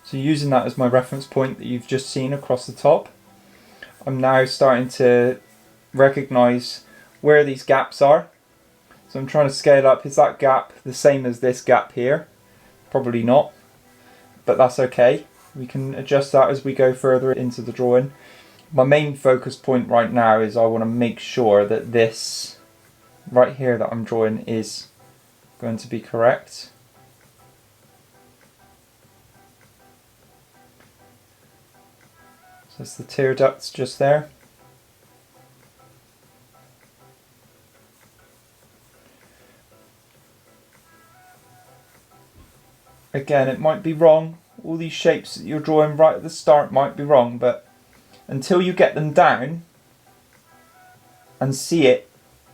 So using that as my reference point that you've just seen across the top, I'm now starting to recognise where these gaps are. So I'm trying to scale up. Is that gap the same as this gap here? Probably not, but that's okay. We can adjust that as we go further into the drawing. My main focus point right now is I want to make sure that this right here that I'm drawing is going to be correct. So it's the tear ducts just there. Again, it might be wrong. All these shapes that you're drawing right at the start might be wrong, but until you get them down and see it,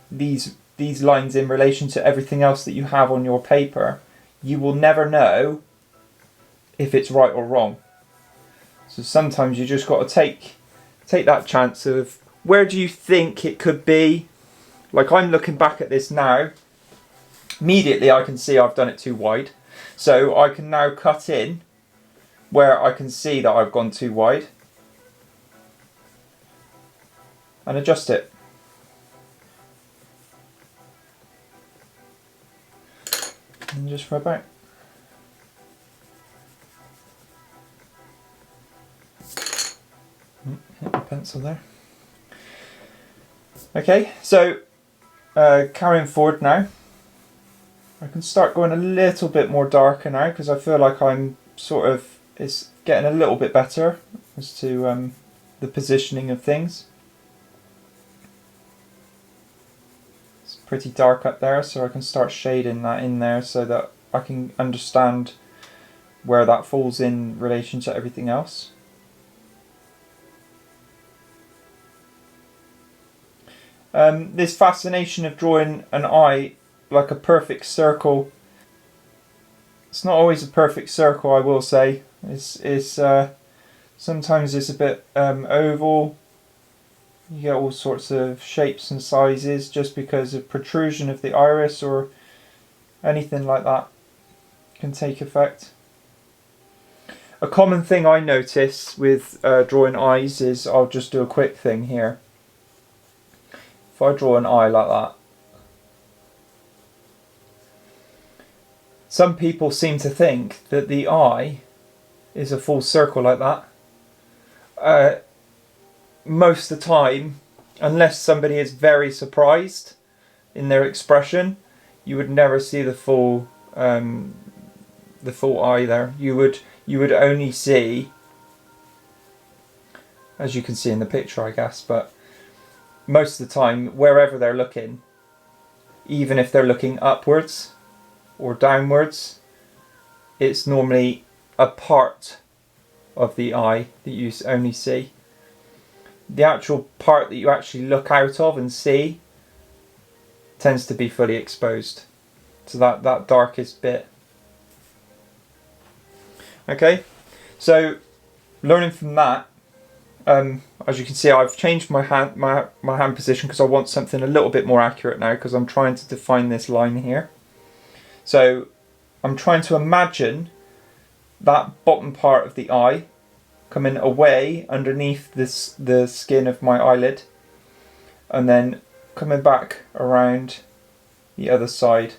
these lines in relation to everything else that you have on your paper, you will never know if it's right or wrong. So sometimes you just got to take that chance of where do you think it could be. Like I'm looking back at this now, immediately I can see I've done it too wide. So I can now cut in where I can see that I've gone too wide and adjust it. And just throw back. Hit the pencil there. Okay, so carrying forward now. I can start going a little bit more darker now because I feel like I'm sort of, it's getting a little bit better as to the positioning of things. It's pretty dark up there, so I can start shading that in there so that I can understand where that falls in relation to everything else. This fascination of drawing an eye like a perfect circle. It's not always a perfect circle, I will say. It's sometimes it's a bit oval. You get all sorts of shapes and sizes just because of protrusion of the iris or anything like that can take effect. A common thing I notice with drawing eyes is, I'll just do a quick thing here. If I draw an eye like that, some people seem to think that the eye is a full circle like that. Most of the time, unless somebody is very surprised in their expression, you would never see the full eye there. You would only see, as you can see in the picture, I guess, but most of the time, wherever they're looking, even if they're looking upwards or downwards, it's normally a part of the eye that you only see. The actual part that you actually look out of and see tends to be fully exposed. So that darkest bit. Okay, so learning from that, as you can see, I've changed my hand position because I want something a little bit more accurate now, because I'm trying to define this line here. So I'm trying to imagine that bottom part of the eye coming away underneath the skin of my eyelid and then coming back around the other side.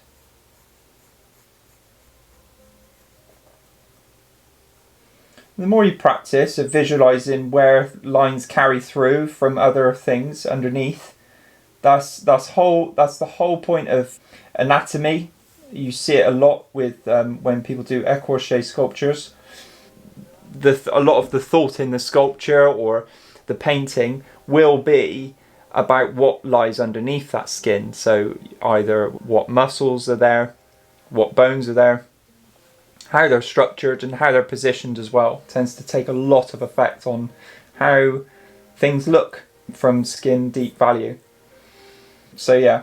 The more you practice of visualizing where lines carry through from other things underneath, that's the whole point of anatomy. You see it a lot with when people do écorché sculptures. A lot of the thought in the sculpture or the painting will be about what lies underneath that skin. So either what muscles are there, what bones are there, how they're structured and how they're positioned as well. It tends to take a lot of effect on how things look from skin deep value. So yeah,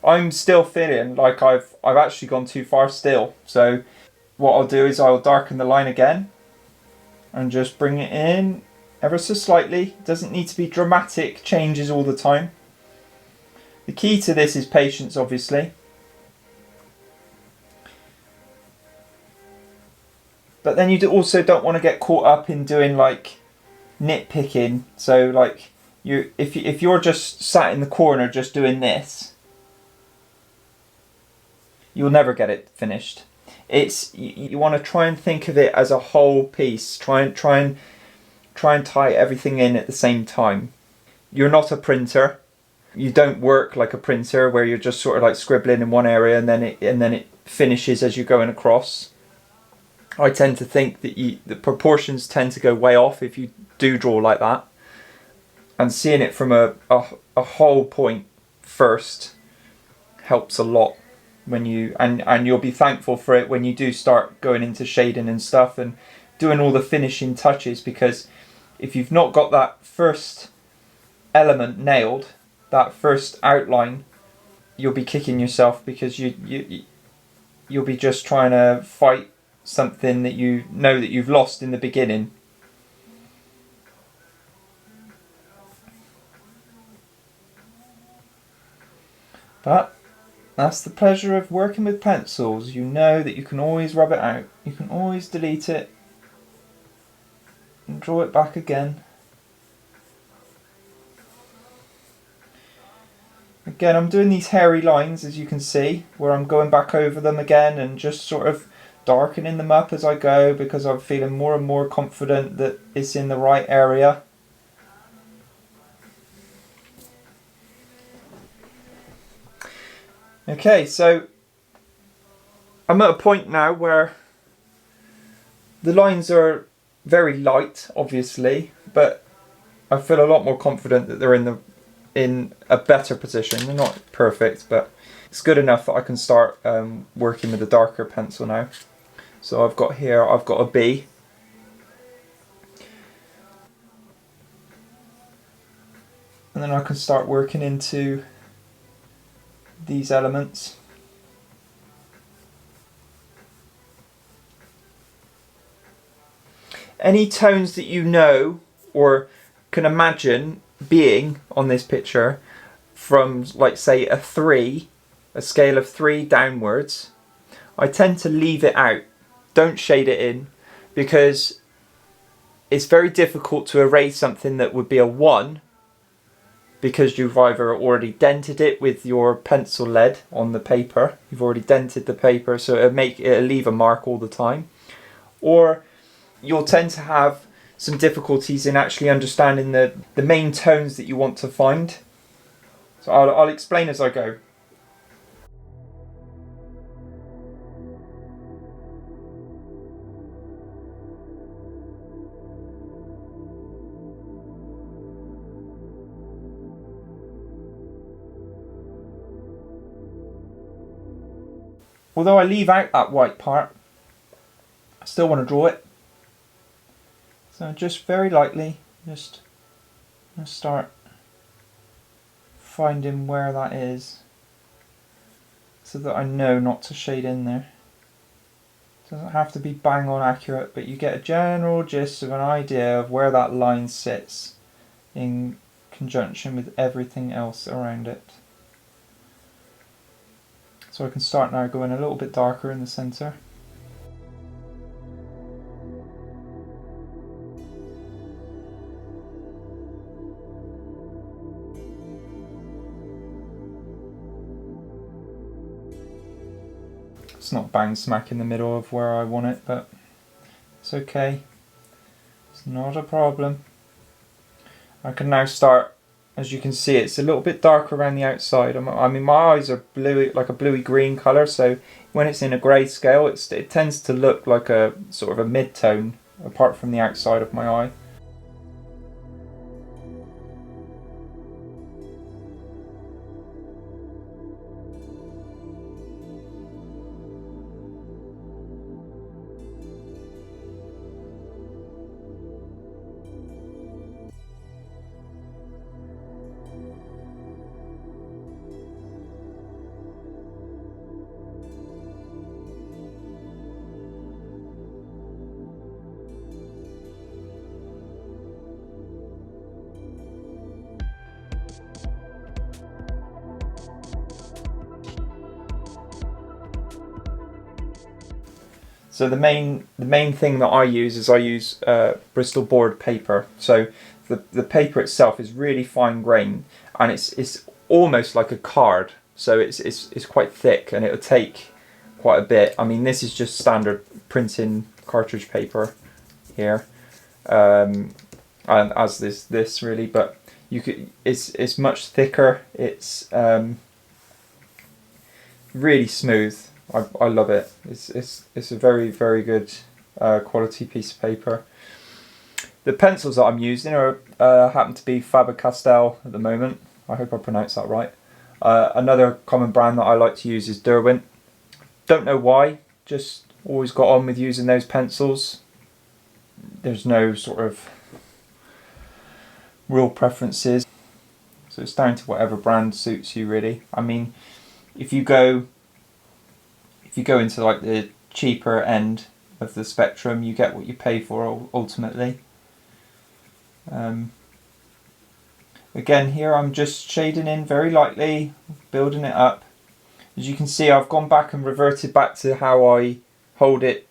I'm still feeling like I've actually gone too far still. So what I'll do is I'll darken the line again and just bring it in ever so slightly. It doesn't need to be dramatic changes all the time. The key to this is patience, obviously. But then you also don't want to get caught up in doing like nitpicking. So like if you're just sat in the corner just doing this, you'll never get it finished. You want to try and think of it as a whole piece. Try and tie everything in at the same time. You're not a printer. You don't work like a printer where you're just sort of like scribbling in one area and then it finishes as you're going across. I tend to think that the proportions tend to go way off if you do draw like that. And seeing it from a whole point first helps a lot when you and you'll be thankful for it when you do start going into shading and stuff and doing all the finishing touches, because if you've not got that first element nailed, that first outline, you'll be kicking yourself, because you'll be just trying to fight something that you know that you've lost in the beginning. But that's the pleasure of working with pencils. You know that you can always rub it out. You can always delete it and draw it back again. Again, I'm doing these hairy lines, as you can see, where I'm going back over them again and just sort of darkening them up as I go, because I'm feeling more and more confident that it's in the right area. Okay, so I'm at a point now where the lines are very light, obviously, but I feel a lot more confident that they're in a better position. They're not perfect, but it's good enough that I can start working with a darker pencil now. So I've got a B. And then I can start working into these elements. Any tones that you know or can imagine being on this picture from, like, say, a scale of 3 downwards, I tend to leave it out. Don't shade it in, because it's very difficult to erase something that would be a 1, because you've either already dented it with your pencil lead on the paper. You've already dented the paper, so it'll leave a mark all the time. Or you'll tend to have some difficulties in actually understanding the main tones that you want to find. So I'll explain as I go. Although I leave out that white part, I still want to draw it. So just very lightly, just start finding where that is, so that I know not to shade in there. It doesn't have to be bang on accurate, but you get a general gist of an idea of where that line sits in conjunction with everything else around it. So I can start now going a little bit darker in the centre. It's not bang smack in the middle of where I want it, but it's okay. It's not a problem. I can now start, as you can see, it's a little bit darker around the outside. I mean, my eyes are bluey, like a bluey green colour, so when it's in a grayscale, it tends to look like a sort of a mid-tone, apart from the outside of my eye. So the main thing that I use is I use Bristol board paper. So the paper itself is really fine grained, and it's almost like a card. So it's quite thick, and it'll take quite a bit. I mean, this is just standard printing cartridge paper here, and as this really, but it's much thicker. It's really smooth. I love it. It's a very, very good quality piece of paper. The pencils that I'm using are happen to be Faber-Castell at the moment. I hope I pronounced that right. Another common brand that I like to use is Derwent. Don't know why, just always got on with using those pencils. There's no sort of real preferences, so it's down to whatever brand suits you really. I mean, if you go into like the cheaper end of the spectrum, you get what you pay for ultimately. Again, here I'm just shading in very lightly, building it up. As you can see, I've gone back and reverted back to how I hold it.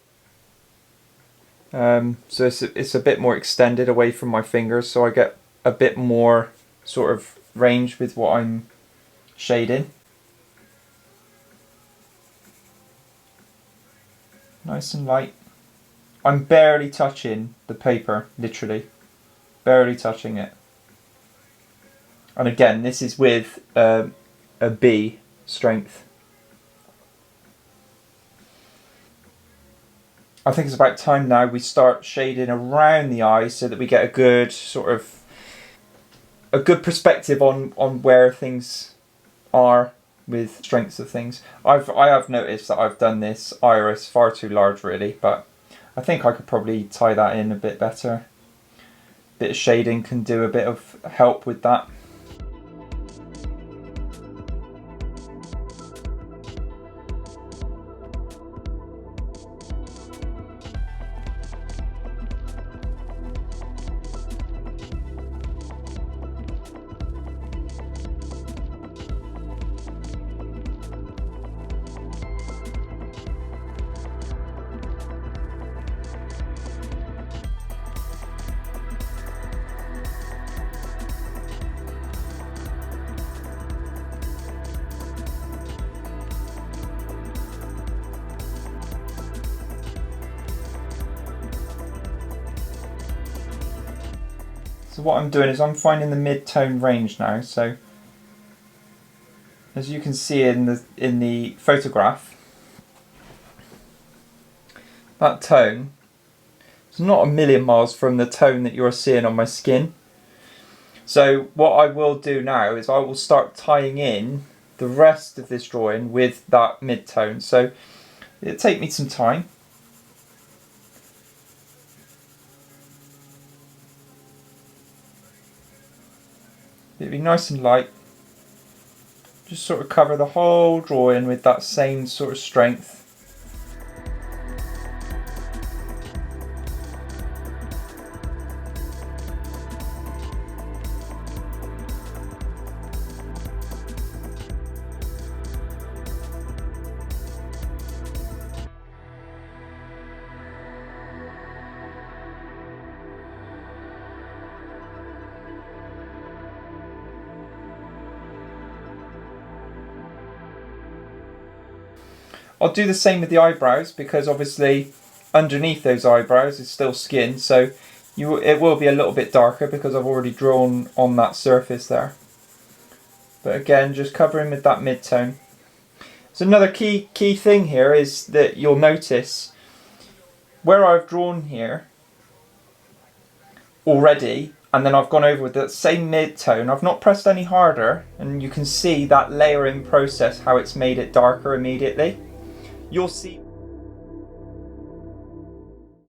So it's a bit more extended away from my fingers, so I get a bit more sort of range with what I'm shading. Nice and light. I'm barely touching the paper, literally. Barely touching it. And again, this is with a B strength. I think it's about time now we start shading around the eyes so that we get a good sort of a good perspective on where things are with strengths of things. I have noticed that I've done this iris far too large really, but I think I could probably tie that in a bit better. A bit of shading can do a bit of help with that. So what I'm doing is I'm finding the mid-tone range now. So as you can see in the photograph, that tone is not a million miles from the tone that you're seeing on my skin. So what I will do now is I will start tying in the rest of this drawing with that mid-tone. So it'll take me some time. It'll be nice and light. Just sort of cover the whole drawing with that same sort of strength. I'll do the same with the eyebrows, because obviously underneath those eyebrows is still skin, so it will be a little bit darker because I've already drawn on that surface there. But again, just covering with that mid-tone. So another key thing here is that you'll notice where I've drawn here already, and then I've gone over with that same mid-tone. I've not pressed any harder, and you can see that layering process, how it's made it darker immediately. You'll see